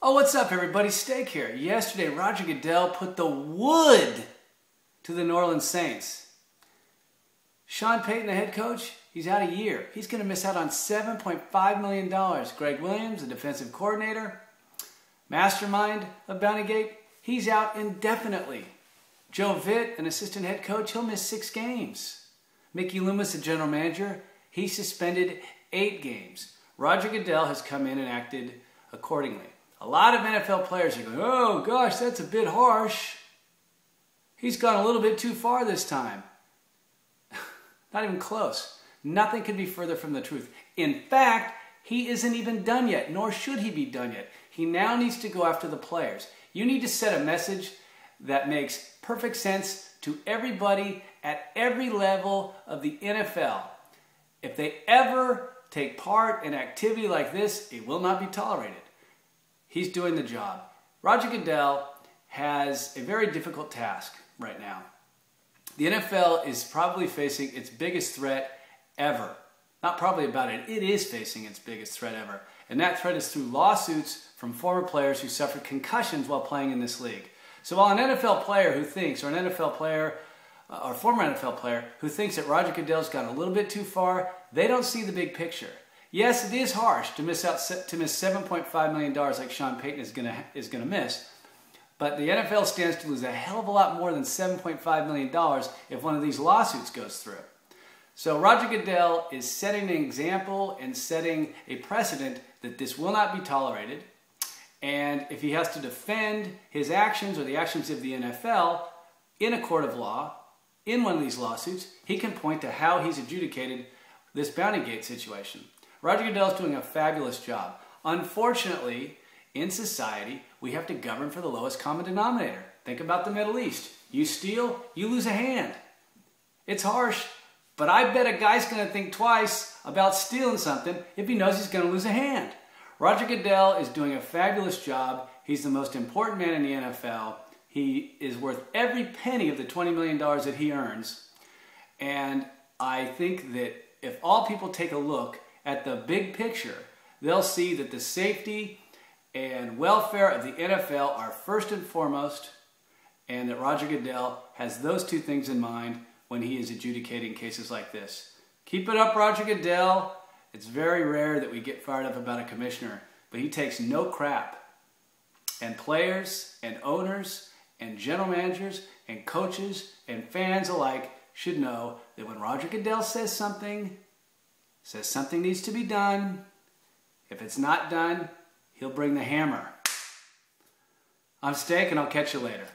Oh, what's up everybody? Steak here. Yesterday, Roger Goodell put the wood to the New Orleans Saints. Sean Payton, the head coach, he's out a year. He's going to miss out on $7.5 million. Greg Williams, the defensive coordinator, mastermind of Bountygate, he's out indefinitely. Joe Vitt, an assistant head coach, he'll miss 6 games. Mickey Loomis, the general manager, he's suspended 8 games. Roger Goodell has come in and acted accordingly. A lot of NFL players are going, oh gosh, that's a bit harsh. He's gone a little bit too far this time. Not even close. Nothing could be further from the truth. In fact, he isn't even done yet, nor should he be done yet. He now needs to go after the players. You need to set a message that makes perfect sense to everybody at every level of the NFL. If they ever take part in activity like this, it will not be tolerated. He's doing the job. Roger Goodell has a very difficult task right now. The NFL is probably facing its biggest threat ever. Not probably about it, it is facing its biggest threat ever. And that threat is through lawsuits from former players who suffered concussions while playing in this league. So while an NFL player who thinks, or an NFL player, or former NFL player who thinks that Roger Goodell's gone a little bit too far, they don't see the big picture. Yes, it is harsh to miss $7.5 million like Sean Payton is gonna miss, but the NFL stands to lose a hell of a lot more than $7.5 million if one of these lawsuits goes through. So Roger Goodell is setting an example and setting a precedent that this will not be tolerated, and if he has to defend his actions or the actions of the NFL in a court of law, in one of these lawsuits, he can point to how he's adjudicated this Bountygate situation. Roger Goodell is doing a fabulous job. Unfortunately, in society, we have to govern for the lowest common denominator. Think about the Middle East. You steal, you lose a hand. It's harsh, but I bet a guy's going to think twice about stealing something if he knows he's going to lose a hand. Roger Goodell is doing a fabulous job. He's the most important man in the NFL. He is worth every penny of the $20 million that he earns. And I think that if all people take a look at the big picture, they'll see that the safety and welfare of the NFL are first and foremost, and that Roger Goodell has those two things in mind when he is adjudicating cases like this. Keep it up, Roger Goodell. It's very rare that we get fired up about a commissioner, but he takes no crap. And players and owners and general managers and coaches and fans alike should know that when Roger Goodell says something needs to be done, if it's not done, he'll bring the hammer. I'm Steak, and I'll catch you later.